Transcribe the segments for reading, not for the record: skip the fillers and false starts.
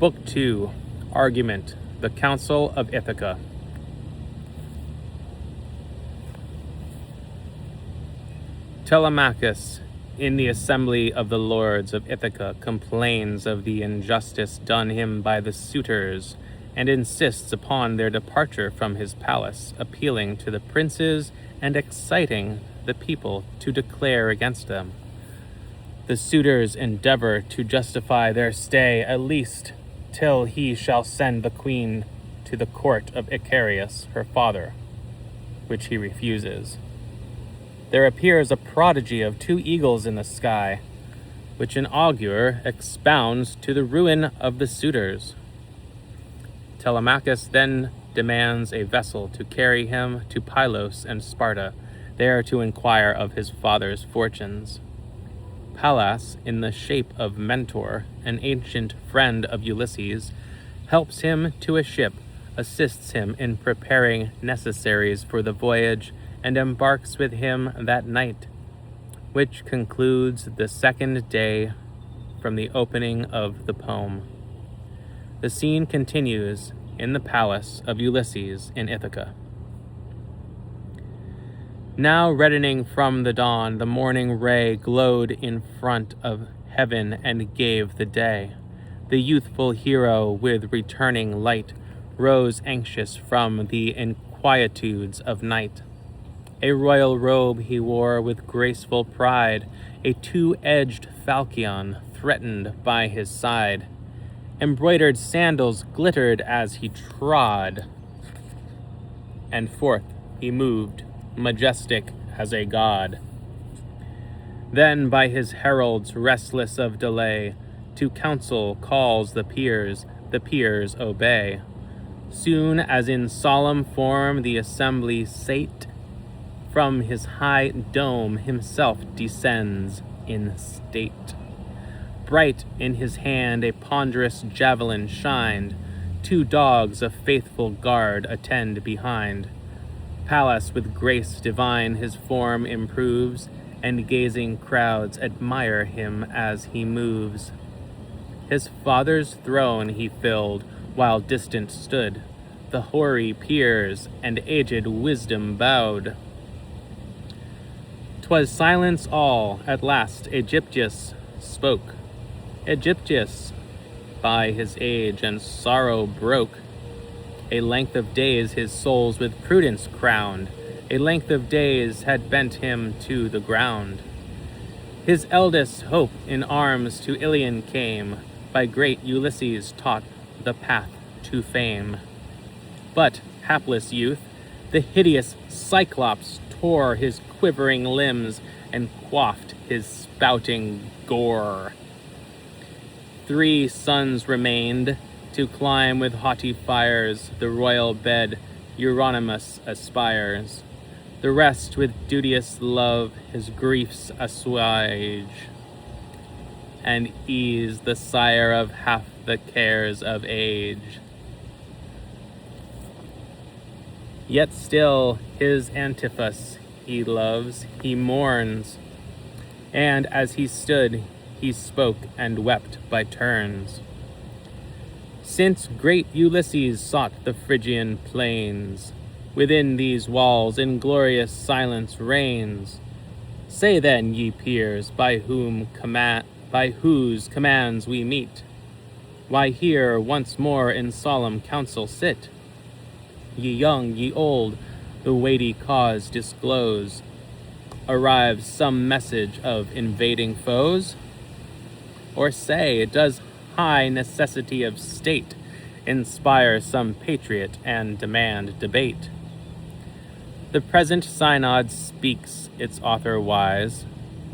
Book 2, Argument, the Council of Ithaca. Telemachus, in the assembly of the lords of Ithaca, complains of the injustice done him by the suitors, and insists upon their departure from his palace, appealing to the princes and exciting the people to declare against them. The suitors endeavor to justify their stay at least till he shall send the queen to the court of Icarius, her father, which he refuses. There appears a prodigy of 2 eagles in the sky, which an augur expounds to the ruin of the suitors. Telemachus then demands a vessel to carry him to Pylos and Sparta, there to inquire of his father's fortunes. Pallas, in the shape of Mentor, an ancient friend of Ulysses, helps him to a ship, assists him in preparing necessaries for the voyage, and embarks with him that night, which concludes the 2nd day from the opening of the poem. The scene continues in the palace of Ulysses in Ithaca. Now reddening from the dawn, the morning ray glowed in front of heaven and gave the day. The youthful hero with returning light rose anxious from the inquietudes of night. A royal robe he wore with graceful pride, a 2-edged falchion threatened by his side. Embroidered sandals glittered as he trod, and forth he moved, majestic as a god. Then by his heralds, restless of delay, to council calls the peers obey. Soon as in solemn form the assembly sate, from his high dome himself descends in state. Bright in his hand a ponderous javelin shined, 2 dogs of faithful guard attend behind. Pallas with grace divine his form improves, and gazing crowds admire him as he moves. His father's throne he filled, while distant stood the hoary peers, and aged wisdom bowed. 'Twas silence all, at last Aegyptius spoke. Aegyptius, by his age and sorrow broke. A length of days his souls with prudence crowned, a length of days had bent him to the ground. His eldest hope in arms to Ilion came, by great Ulysses taught the path to fame. But, hapless youth, the hideous Cyclops tore his quivering limbs and quaffed his spouting gore. 3 sons remained, to climb with haughty fires the royal bed Euronymous aspires. The rest with duteous love his griefs assuage, and ease the sire of half the cares of age. Yet still his Antiphus he loves, he mourns, and as he stood he spoke and wept by turns. Since great Ulysses sought the Phrygian plains, within these walls inglorious silence reigns. Say then, ye peers, by whose commands we meet, why here once more in solemn council sit? Ye young, ye old, the weighty cause disclose. Arrives some message of invading foes? Or say, does high necessity of state inspire some patriot and demand debate? The present synod speaks its author wise.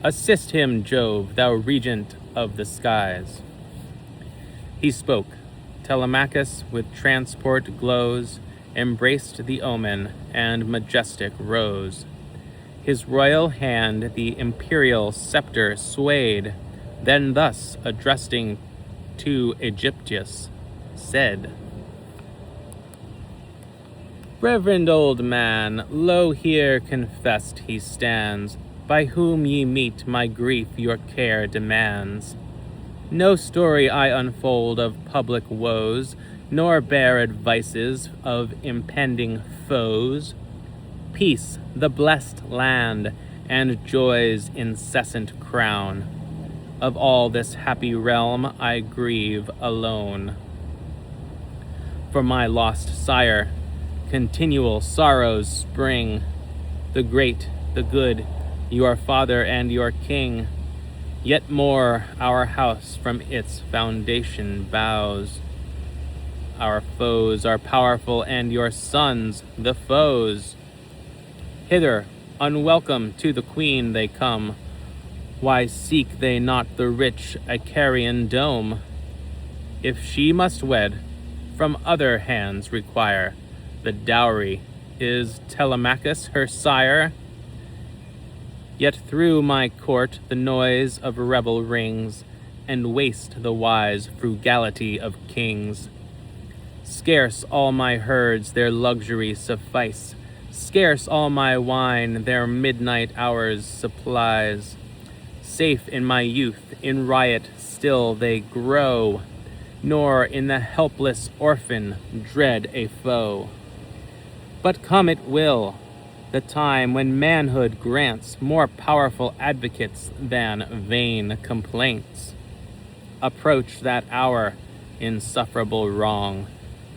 Assist him, Jove, thou regent of the skies. He spoke. Telemachus with transport glows embraced the omen and majestic rose. His royal hand the imperial scepter swayed, then thus addressing to Aegyptius said, Reverend old man, lo here confessed he stands, by whom ye meet my grief your care demands. No story I unfold of public woes, nor bear advices of impending foes. Peace, the blessed land, and joy's incessant crown. Of all this happy realm I grieve alone. For my lost sire, continual sorrows spring. The great, the good, your father and your king. Yet more our house from its foundation bows. Our foes are powerful, and your sons the foes. Hither, unwelcome to the queen they come. Why seek they not the rich Icarian dome? If she must wed, from other hands require the dowry. Is Telemachus her sire? Yet through my court the noise of rebel rings, and waste the wise frugality of kings. Scarce all my herds their luxury suffice, scarce all my wine their midnight hours supplies. Safe in my youth, in riot still they grow, nor in the helpless orphan dread a foe. But come it will, the time when manhood grants more powerful advocates than vain complaints. Approach that hour, insufferable wrong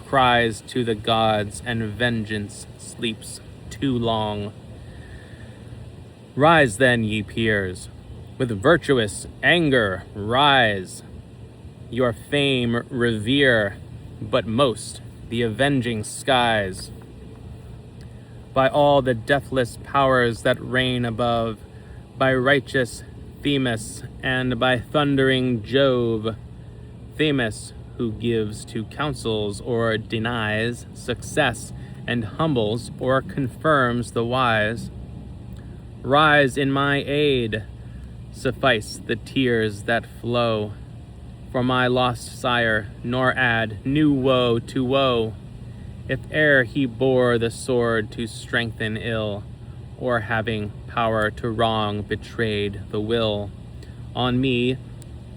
cries to the gods, and vengeance sleeps too long. Rise then, ye peers, with virtuous anger rise. Your fame revere, but most the avenging skies. By all the deathless powers that reign above, by righteous Themis, and by thundering Jove. Themis, who gives to counsels or denies success, and humbles or confirms the wise. Rise in my aid, suffice the tears that flow for my lost sire, nor add new woe to woe. If e'er he bore the sword to strengthen ill, or having power to wrong betrayed the will, on me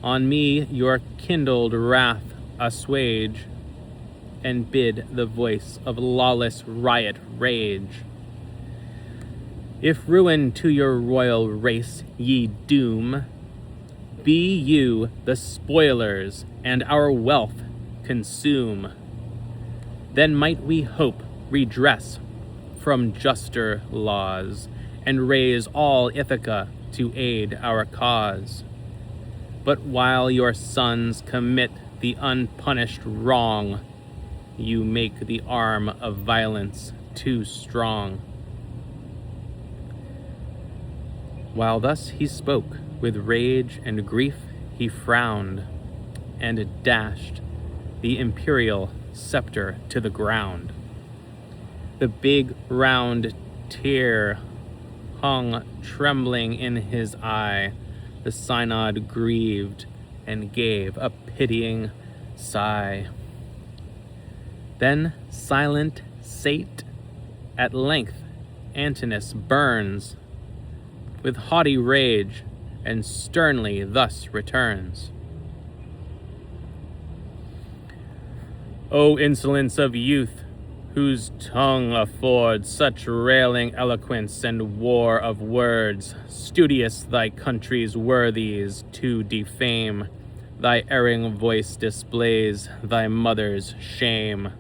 your kindled wrath assuage, and bid the voice of lawless riot rage. If ruin to your royal race ye doom, be you the spoilers, and our wealth consume. Then might we hope redress from juster laws, and raise all Ithaca to aid our cause. But while your sons commit the unpunished wrong, you make the arm of violence too strong. While thus he spoke, with rage and grief he frowned, and dashed the imperial scepter to the ground. The big round tear hung trembling in his eye. The synod grieved and gave a pitying sigh. Then silent sate, at length Antinous burns with haughty rage, and sternly thus returns. O insolence of youth, whose tongue affords such railing eloquence and war of words, studious thy country's worthies to defame, thy erring voice displays thy mother's shame.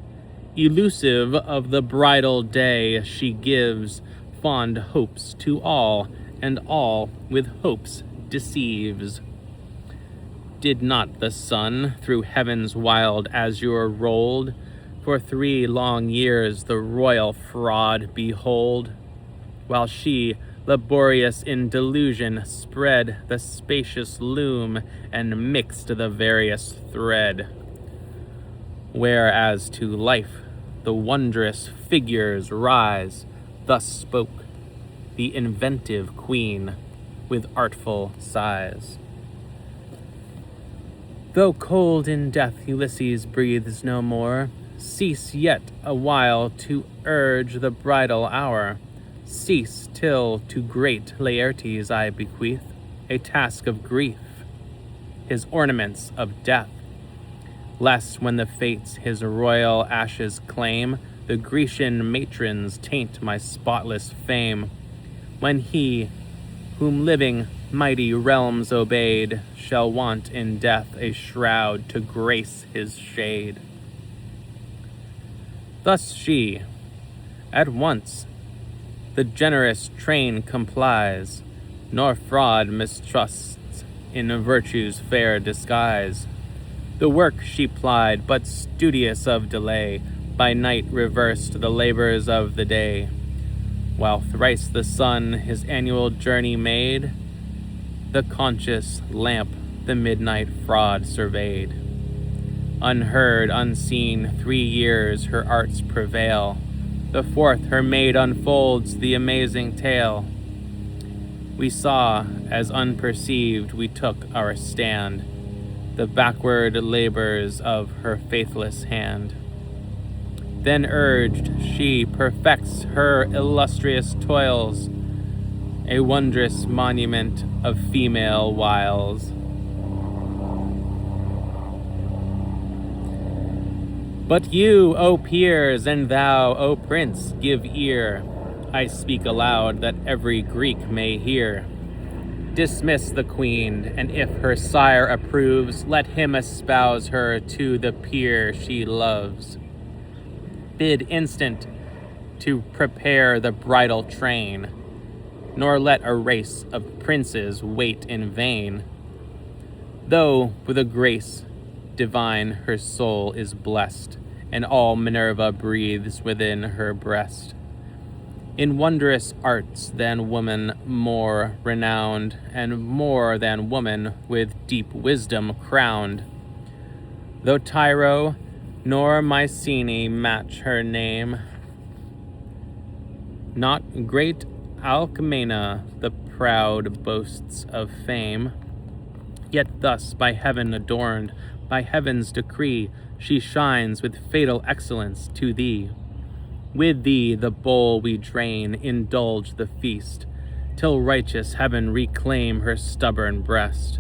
Elusive of the bridal day, she gives fond hopes to all, and all with hopes deceives. Did not the sun through heaven's wild azure rolled, for 3 long years the royal fraud behold, while she, laborious in delusion, spread the spacious loom, and mixed the various thread? Whereas to life the wondrous figures rise, thus spoke the inventive queen with artful sighs. Though cold in death Ulysses breathes no more, cease yet a while to urge the bridal hour. Cease till to great Laertes I bequeath a task of grief. his ornaments of death, lest when the fates his royal ashes claim, the Grecian matrons taint my spotless fame, when he, whom living mighty realms obeyed, shall want in death a shroud to grace his shade. Thus she, at once, the generous train complies, nor fraud mistrusts in virtue's fair disguise. The work she plied, but studious of delay, by night reversed the labors of the day. While thrice the sun his annual journey made, the conscious lamp the midnight fraud surveyed. Unheard, unseen, 3 years her arts prevail. The 4th her maid unfolds the amazing tale. We saw, as unperceived we took our stand, the backward labors of her faithless hand. Then urged, she perfects her illustrious toils, a wondrous monument of female wiles. But you, O peers, and thou, O prince, give ear. I speak aloud that every Greek may hear. Dismiss the queen, and if her sire approves, let him espouse her to the peer she loves. Bid instant to prepare the bridal train, nor let a race of princes wait in vain. Though with a grace divine her soul is blessed, and all Minerva breathes within her breast. In wondrous arts than woman more renowned, and more than woman with deep wisdom crowned. Though Tyro nor Mycenae match her name, not great Alcmena the proud boasts of fame, yet thus by heaven adorned, by heaven's decree, she shines with fatal excellence to thee. With thee the bowl we drain, indulge the feast, till righteous heaven reclaim her stubborn breast.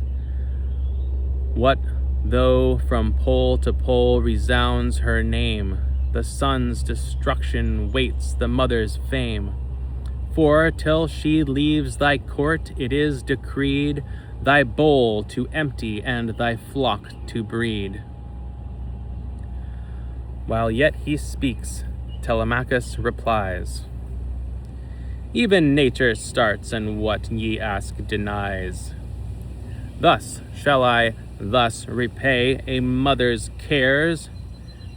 What though from pole to pole resounds her name, the son's destruction waits the mother's fame. For till she leaves thy court it is decreed, thy bowl to empty and thy flock to breed. While yet he speaks, Telemachus replies, even nature starts, and what ye ask denies. Thus shall I thus repay a mother's cares,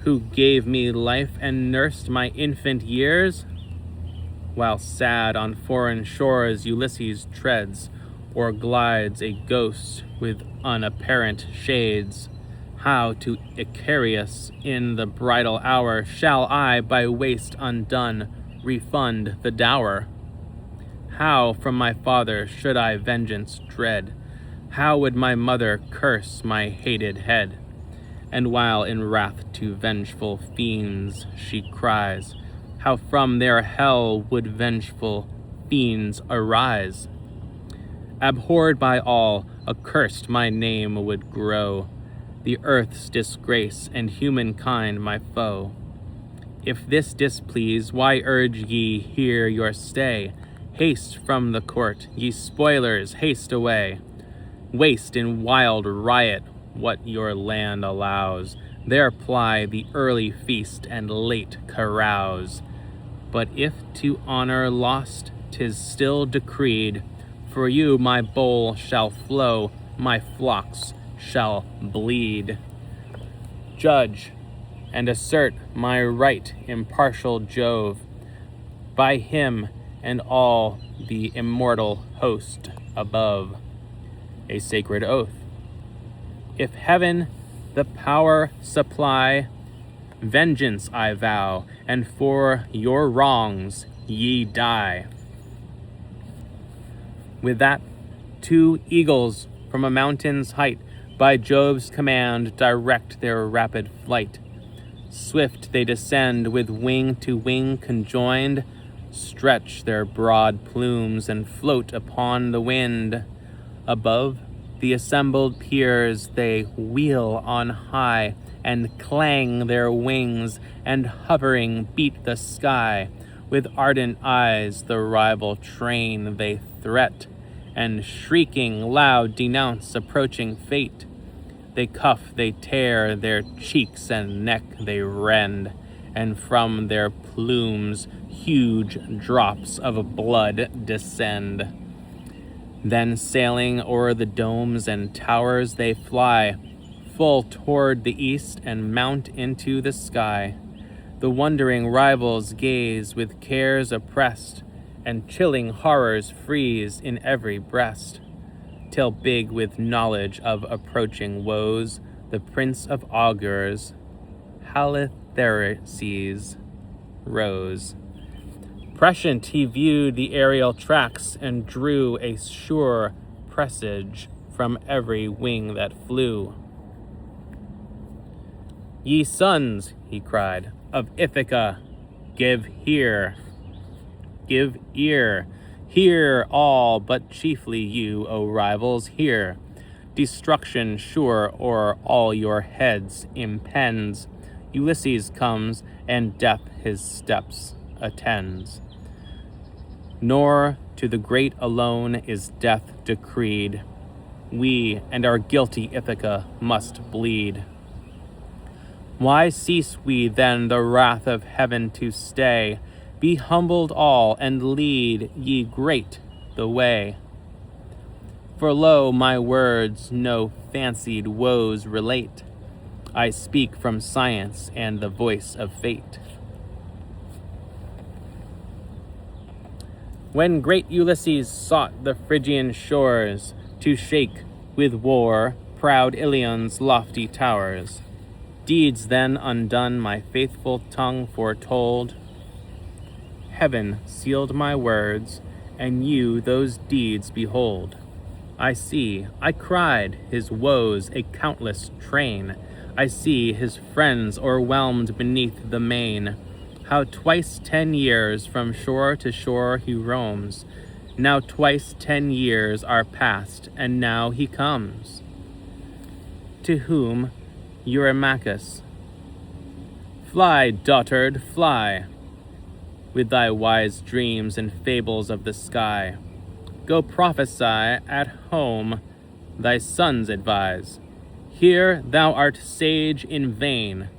who gave me life and nursed my infant years? While sad on foreign shores Ulysses treads, or glides a ghost with unapparent shades, how to Icarius in the bridal hour shall I, by waste undone, refund the dower? How from my father should I vengeance dread? How would my mother curse my hated head? And while in wrath to vengeful fiends she cries, how from their hell would vengeful fiends arise? Abhorred by all, accursed my name would grow, the earth's disgrace and humankind my foe. If this displease, why urge ye here your stay? Haste from the court, ye spoilers, haste away. Waste in wild riot what your land allows, there ply the early feast and late carouse. But if to honor lost 'tis still decreed, for you my bowl shall flow, my flocks shall bleed. Judge and assert my right, impartial Jove, by him and all the immortal host above. A sacred oath. If heaven the power supply, vengeance I vow, and for your wrongs ye die. With that, 2 eagles from a mountain's height, by Jove's command, direct their rapid flight. Swift they descend, with wing to wing conjoined, stretch their broad plumes and float upon the wind. Above, The assembled peers they wheel on high, and clang their wings, and hovering beat the sky. With ardent eyes the rival train they threat, and shrieking loud denounce approaching fate. They cuff, they tear, their cheeks and neck they rend, and from their plumes huge drops of blood descend. Then sailing o'er the domes and towers they fly, full toward the east and mount into the sky. The wondering rivals gaze with cares oppressed, and chilling horrors freeze in every breast, till big with knowledge of approaching woes, the prince of augurs, Halitherses, rose. Prescient he viewed the aerial tracks, and drew a sure presage from every wing that flew. Ye sons, he cried, of Ithaca, give ear, hear all, but chiefly you, O rivals, hear. Destruction sure o'er all your heads impends. Ulysses comes, and death his steps attends. Nor to the great alone is death decreed. We and our guilty Ithaca must bleed. Why cease we then the wrath of heaven to stay? Be humbled all, and lead ye great the way. For lo, my words no fancied woes relate. I speak from science and the voice of fate. When great Ulysses sought the Phrygian shores, to shake with war proud Ilion's lofty towers, deeds then undone my faithful tongue foretold. Heaven sealed my words, and you those deeds behold. I see, I cried, his woes a countless train. I see his friends o'erwhelmed beneath the main. How twice 10 years from shore to shore he roams. Now twice 10 years are past, and now he comes. To whom Eurymachus, fly, dotard, fly, with thy wise dreams and fables of the sky. Go prophesy at home, thy sons advise. Here thou art sage in vain,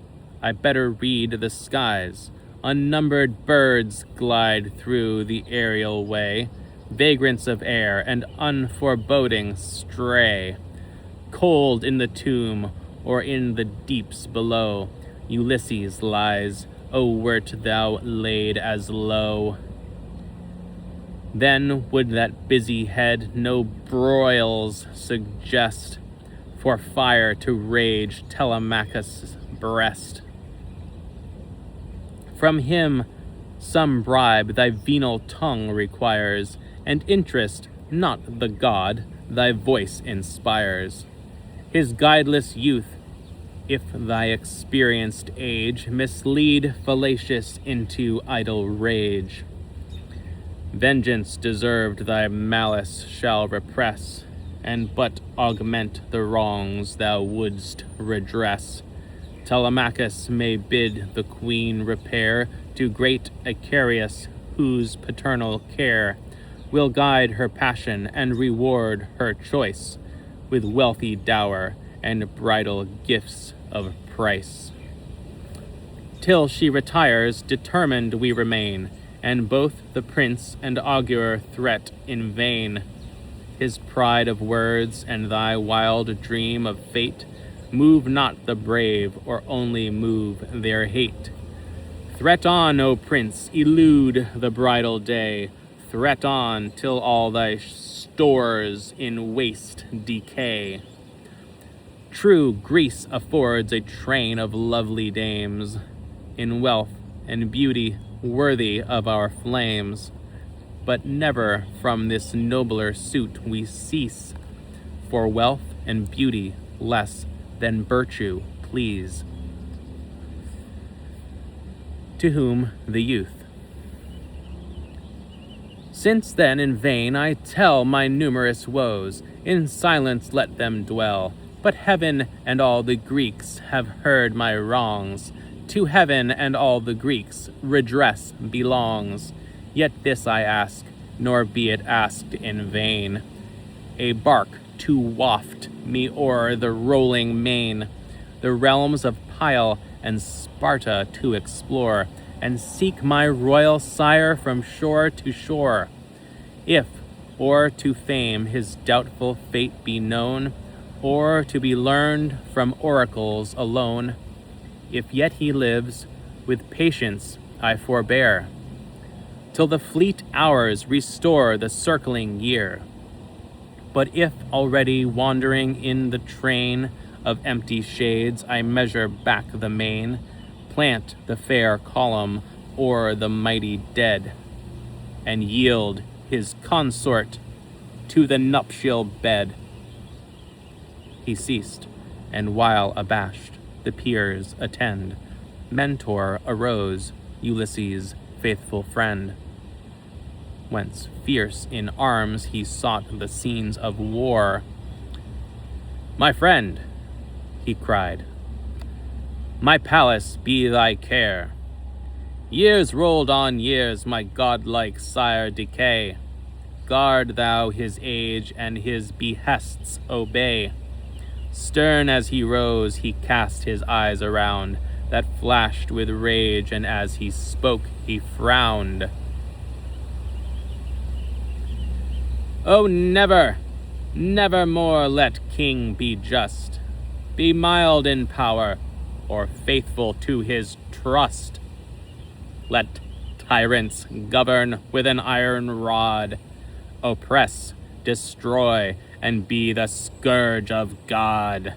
I better read the skies. Unnumbered birds glide through the aerial way, vagrants of air and unforeboding stray. Cold in the tomb or in the deeps below, Ulysses lies, O wert thou laid as low. Then would that busy head no broils suggest, for fire to rage Telemachus' breast. From him some bribe thy venal tongue requires, and interest, not the god, thy voice inspires. His guideless youth, if thy experienced age, mislead fallacious into idle rage. Vengeance deserved thy malice shall repress, and but augment the wrongs thou wouldst redress. Telemachus may bid the queen repair to great Icarius, whose paternal care will guide her passion and reward her choice with wealthy dower and bridal gifts of price. Till she retires, determined we remain, and both the prince and augur threat in vain. His pride of words and thy wild dream of fate move not the brave, or only move their hate. Threat on, O prince, elude the bridal day. Threat on till all thy stores in waste decay. True, Greece affords a train of lovely dames, in wealth and beauty worthy of our flames. But never from this nobler suit we cease, for wealth and beauty less than virtue please. To whom the youth, since then in vain I tell my numerous woes, In silence let them dwell. But heaven and all the Greeks have heard my wrongs. To heaven and all the Greeks redress belongs. Yet this I ask, nor be it asked in vain, a bark to waft me o'er the rolling main, the realms of Pyle and Sparta to explore, and seek my royal sire from shore to shore. If, or to fame his doubtful fate be known, or to be learned from oracles alone, if yet he lives, with patience I forbear, till the fleet hours restore the circling year. But if already wandering in the train of empty shades I measure back the main, plant the fair column o'er the mighty dead, and yield his consort to the nuptial bed. He ceased, and while abashed the peers attend, Mentor arose, Ulysses' faithful friend. Whence fierce in arms he sought the scenes of war. My friend, he cried, my palace be thy care. Years rolled on years, my godlike sire decay. Guard thou his age, and his behests obey. Stern as he rose, he cast his eyes around, that flashed with rage, and as he spoke, he frowned. Oh, never, never more let king be just, be mild in power, or faithful to his trust. Let tyrants govern with an iron rod, oppress, destroy, and be the scourge of God.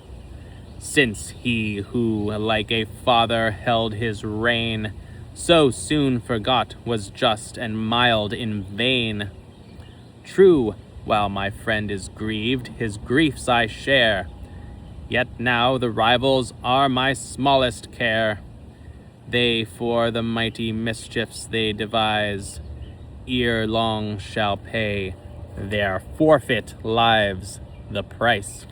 Since he who, like a father, held his reign, so soon forgot was just and mild in vain. True, while my friend is grieved, his griefs I share, yet now the rivals are my smallest care. They for the mighty mischiefs they devise, ere long shall pay their forfeit lives the price.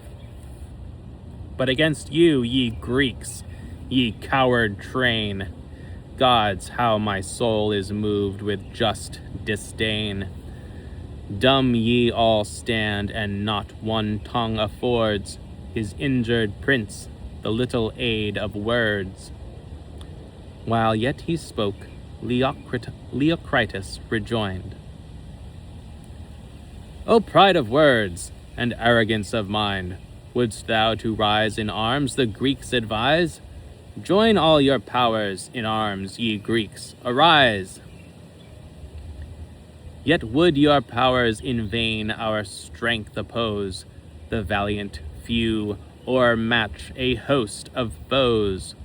But against you, ye Greeks, ye coward train, gods, how my soul is moved with just disdain. Dumb ye all stand, and not one tongue affords his injured prince the little aid of words. While yet he spoke, Leocritus rejoined, O pride of words, and arrogance of mind, wouldst thou to rise in arms the Greeks advise? Join all your powers in arms, ye Greeks, arise! Yet would your powers in vain our strength oppose, the valiant few o'ermatch a host of foes.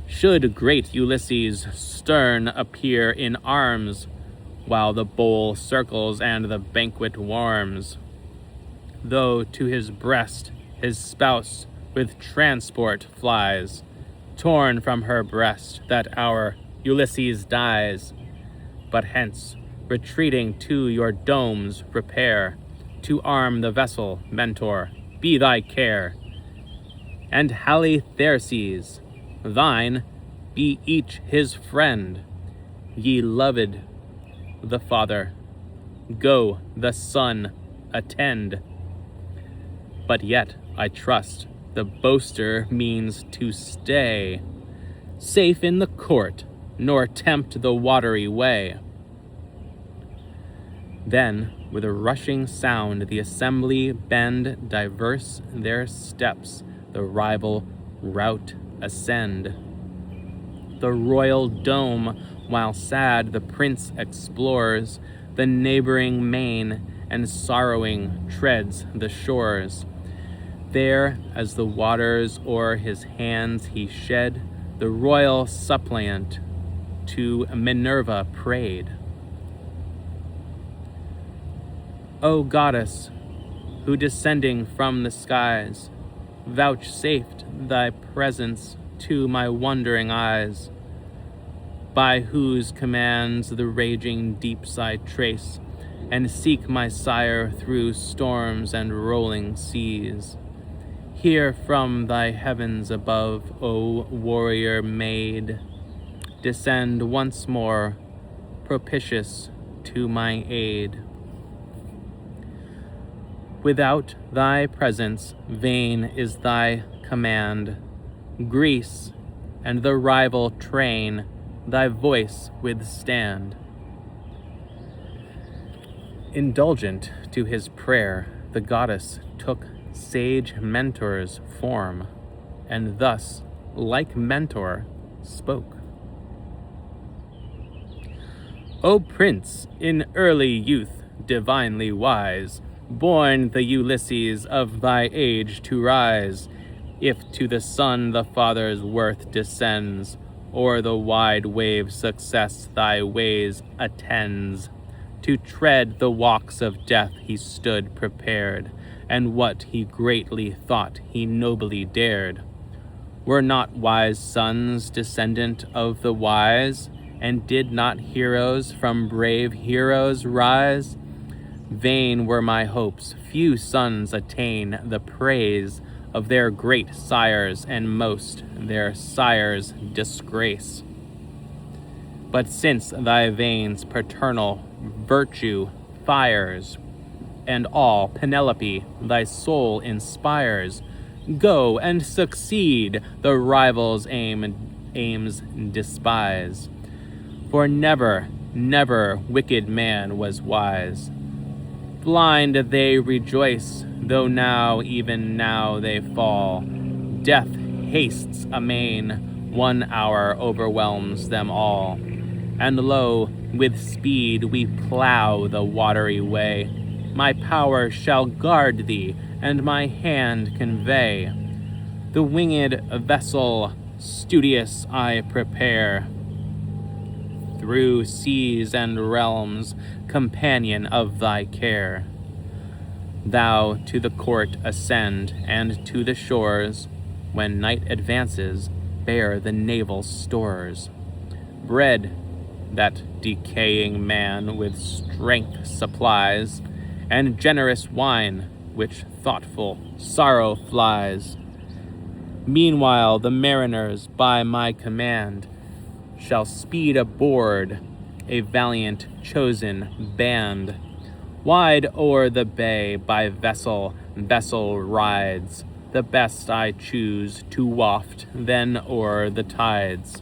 Should great Ulysses stern appear in arms, while the bowl circles and the banquet warms, though to his breast his spouse with transport flies, torn from her breast that hour Ulysses dies. But hence, retreating to your domes repair, to arm the vessel, Mentor, be thy care. And Halitherses, thine, be each his friend. Ye loved, the father, go, the son, attend. But yet, I trust, the boaster means to stay, safe in the court, nor tempt the watery way. Then, with a rushing sound, the assembly bend, diverse their steps, the rival rout ascend. The royal dome, while sad the prince explores the neighboring main, and sorrowing treads the shores. There, as the waters o'er his hands he shed, the royal suppliant to Minerva prayed. O goddess, who descending from the skies, vouchsafed thy presence to my wondering eyes, by whose commands the raging deeps I trace, and seek my sire through storms and rolling seas. Hear from thy heavens above, O warrior maid, descend once more, propitious to my aid. Without thy presence, vain is thy command. Greece and the rival train thy voice withstand. Indulgent to his prayer, the goddess took sage Mentor's form, and thus, like Mentor, spoke. O prince, in early youth, divinely wise, born the Ulysses of thy age to rise, if to the son the father's worth descends, o'er the wide wave success thy ways attends. To tread the walks of death he stood prepared, and what he greatly thought he nobly dared. Were not wise sons descendant of the wise, and did not heroes from brave heroes rise? Vain were my hopes, few sons attain the praise of their great sires, and most their sires' disgrace. But since thy veins paternal virtue fires, and all Penelope thy soul inspires, go and succeed, the rival's aims despise. For never, never wicked man was wise. Blind they rejoice, though now, even now, they fall. Death hastes amain, 1 hour overwhelms them all. And lo, with speed we plough the watery way. My power shall guard thee, and my hand convey. The winged vessel, studious I prepare, through seas and realms, companion of thy care. Thou to the court ascend, and to the shores, when night advances, bear the naval stores. Bread that decaying man with strength supplies, and generous wine, which thoughtful sorrow flies. Meanwhile the mariners, by my command, shall speed aboard a valiant chosen band. Wide o'er the bay by vessel rides, the best I choose to waft then o'er the tides.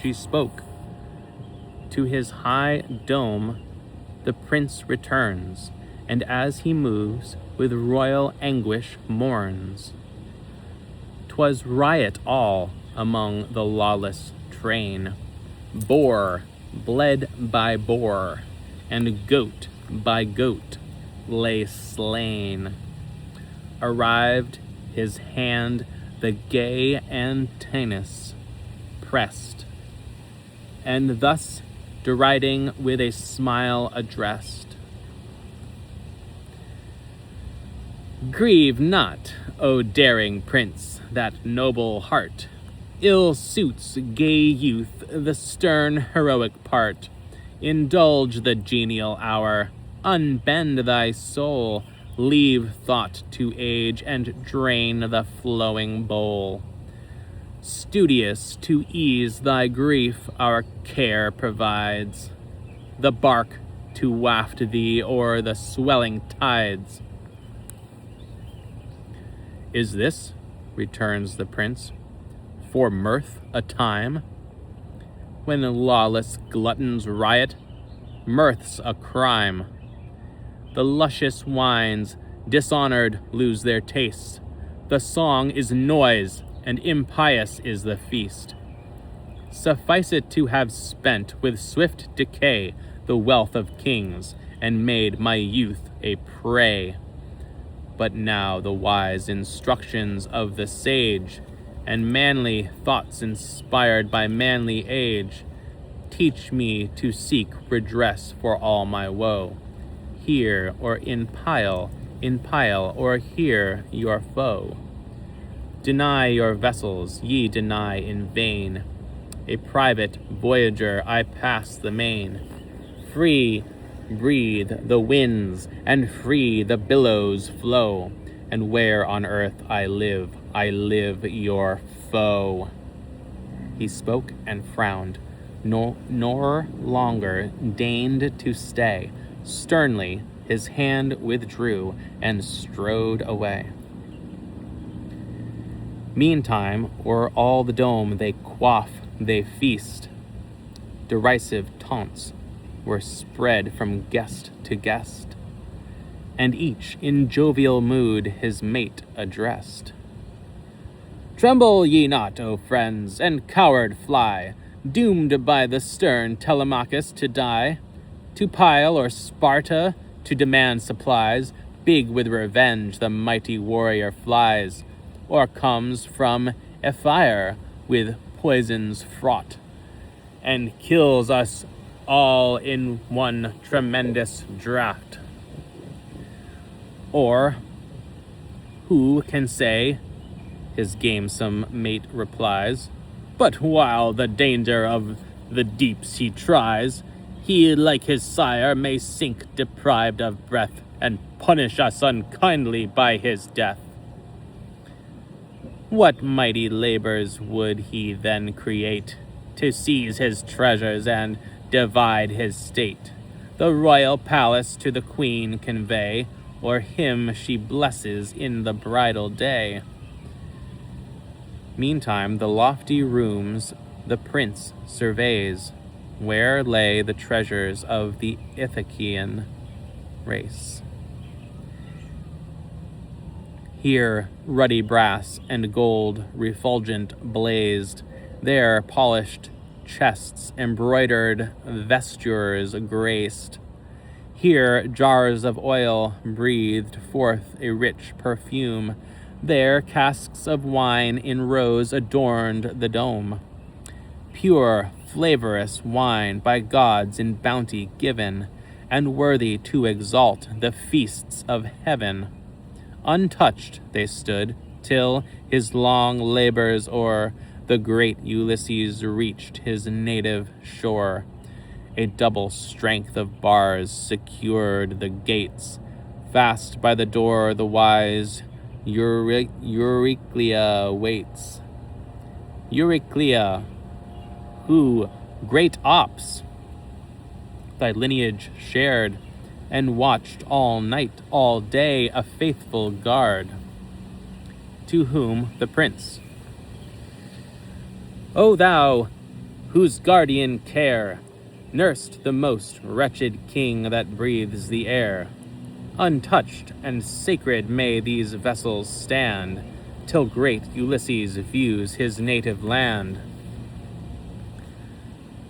She spoke. To his high dome the prince returns, and as he moves, with royal anguish mourns. 'Twas riot all among the lawless train. Boar bled by boar, and goat by goat lay slain. Arrived his hand the gay Antinous pressed, and thus deriding with a smile addressed. Grieve not, O daring prince, that noble heart. Ill suits gay youth the stern heroic part. Indulge the genial hour, unbend thy soul, leave thought to age, and drain the flowing bowl. Studious to ease thy grief, our care provides the bark to waft thee o'er the swelling tides. Is this, returns the prince, for mirth a time? When lawless gluttons riot, mirth's a crime. The luscious wines, dishonored, lose their taste. The song is noise, and impious is the feast. Suffice it to have spent with swift decay the wealth of kings, and made my youth a prey. But now the wise instructions of the sage, and manly thoughts inspired by manly age, teach me to seek redress for all my woe. Hear or in pile, or hear your foe. Deny your vessels, ye deny in vain. A private voyager I pass the main. free breathe the winds, and free the billows flow. And where on earth I live your foe. He spoke and frowned, nor longer deigned to stay. Sternly his hand withdrew, and strode away. Meantime, o'er all the dome they quaff, they feast. Derisive taunts were spread from guest to guest, and each in jovial mood his mate addressed. Tremble ye not, O friends, and coward fly, doomed by the stern Telemachus to die. To Pyle or Sparta to demand supplies, big with revenge the mighty warrior flies, or comes from Ephyre with poisons fraught, and kills us all in one tremendous draught. Or, who can say, his gamesome mate replies, but while the danger of the deeps he tries, he, like his sire, may sink deprived of breath, and punish us unkindly by his death. What mighty labors would he then create, to seize his treasures and divide his state, the royal palace to the queen convey, or him she blesses in the bridal day? Meantime, the lofty rooms the prince surveys, where lay the treasures of the Ithacian race. Here ruddy brass and gold refulgent blazed, there polished chests embroidered vestures graced. Here jars of oil breathed forth a rich perfume, there casks of wine in rows adorned the dome. Pure, flavorous wine by gods in bounty given, and worthy to exalt the feasts of heaven. Untouched they stood, till, his long labors o'er, the great Ulysses reached his native shore. A double strength of bars secured the gates. Fast by the door the wise Euryclea waits. Euryclea, who, great ops, thy lineage shared, and watched all night, all day, a faithful guard. To whom the prince, O thou, whose guardian care nursed the most wretched king that breathes the air, untouched and sacred may these vessels stand, till great Ulysses views his native land.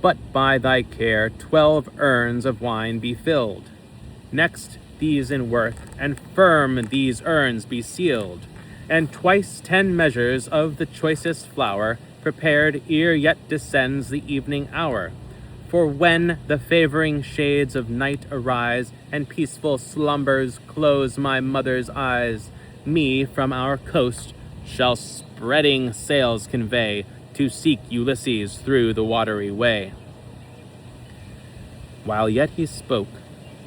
But by thy care 12 urns of wine be filled. Next these in worth, and firm these urns be sealed, and twice 10 measures of the choicest flour prepared ere yet descends the evening hour. For when the favoring shades of night arise, and peaceful slumbers close my mother's eyes, me from our coast shall spreading sails convey, to seek Ulysses through the watery way. While yet he spoke,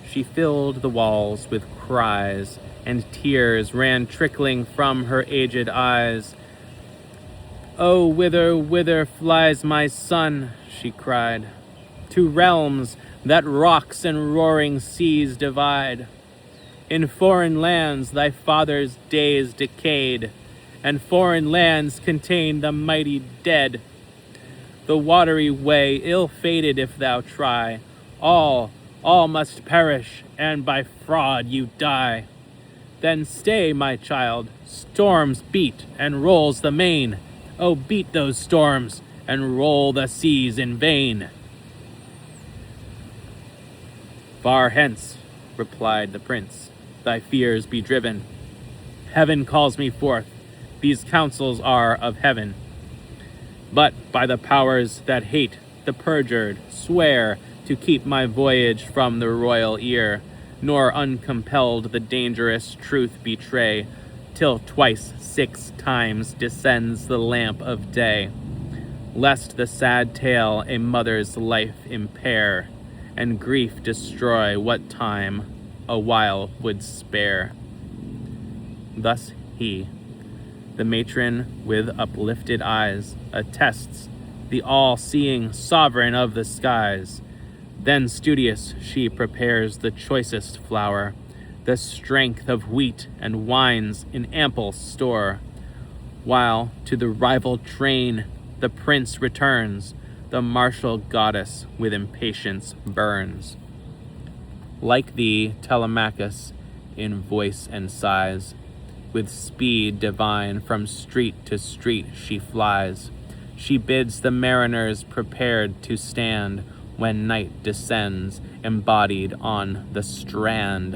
she filled the walls with cries, and tears ran trickling from her aged eyes. "Oh, whither flies my son?" she cried. "To realms that rocks and roaring seas divide. In foreign lands thy father's days decayed, and foreign lands contain the mighty dead. The watery way ill-fated if thou try, all must perish, and by fraud you die. Then stay, my child, storms beat and rolls the main. Oh, beat those storms and roll the seas in vain." "Far hence," replied the prince, "thy fears be driven. Heaven calls me forth, these counsels are of heaven. But by the powers that hate the perjured, swear to keep my voyage from the royal ear, nor uncompelled the dangerous truth betray, till twice 6 times descends the lamp of day, lest the sad tale a mother's life impair, and grief destroy what time a while would spare. Thus he, the matron with uplifted eyes, attests the all-seeing sovereign of the skies. Then studious she prepares the choicest flour, the strength of wheat and wines in ample store, while to the rival train the prince returns, the martial goddess with impatience burns. Like thee, Telemachus, in voice and size, with speed divine from street to street she flies. She bids the mariners prepared to stand when night descends, embodied on the strand.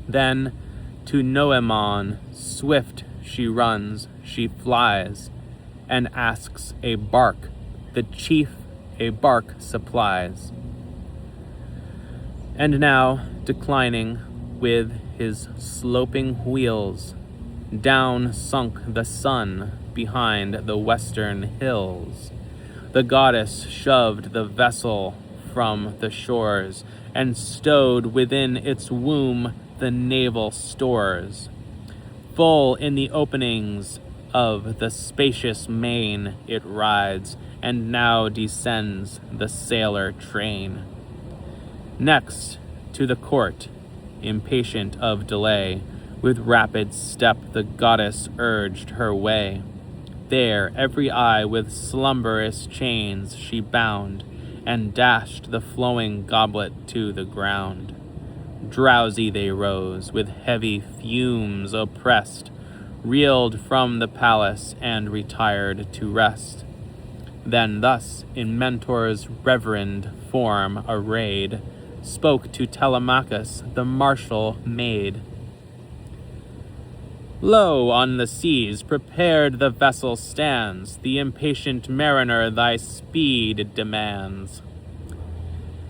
Then to Noemon swift she runs, she flies, and asks a bark. The chief a bark supplies. And now, declining with his sloping wheels, down sunk the sun behind the western hills. The goddess shoved the vessel from the shores and stowed within its womb the naval stores. Full in the openings of the spacious main it rides, and now descends the sailor train. Next to the court, impatient of delay, with rapid step the goddess urged her way. There every eye with slumberous chains she bound, and dashed the flowing goblet to the ground. Drowsy they rose, with heavy fumes oppressed, reeled from the palace and retired to rest. Then thus, in Mentor's reverend form arrayed, spoke to Telemachus the martial maid. Lo, on the seas prepared the vessel stands, the impatient mariner thy speed demands.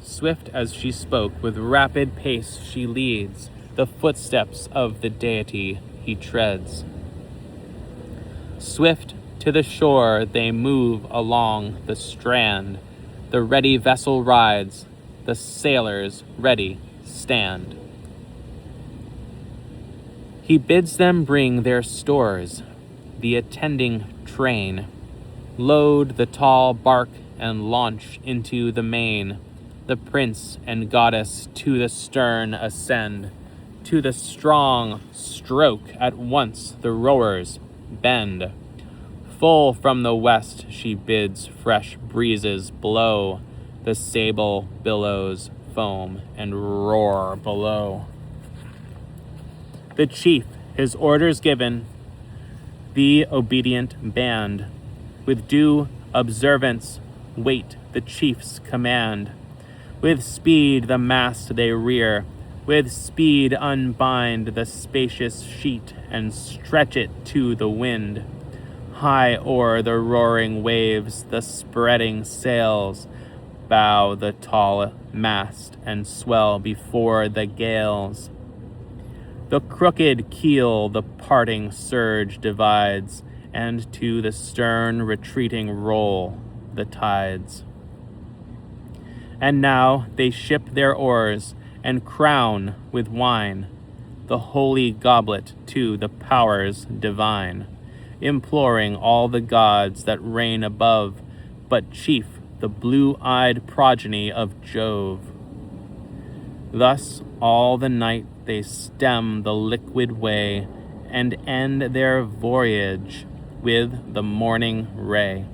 Swift as she spoke, with rapid pace she leads, the footsteps of the deity he treads. Swift to the shore they move along the strand, the ready vessel rides, the sailors ready stand. He bids them bring their stores, the attending train, load the tall bark and launch into the main. The prince and goddess to the stern ascend, to the strong stroke at once the rowers bend. Full from the west she bids fresh breezes blow, the sable billows foam and roar below. The chief, his orders given, the obedient band, with due observance wait the chief's command. With speed the mast they rear, with speed unbind the spacious sheet and stretch it to the wind. High o'er the roaring waves the spreading sails bow the tall mast and swell before the gales. The crooked keel the parting surge divides, and to the stern retreating roll the tides. And now they ship their oars and crown with wine the holy goblet to the powers divine, imploring all the gods that reign above, but chief the blue-eyed progeny of Jove. Thus all the night they stem the liquid way and end their voyage with the morning ray.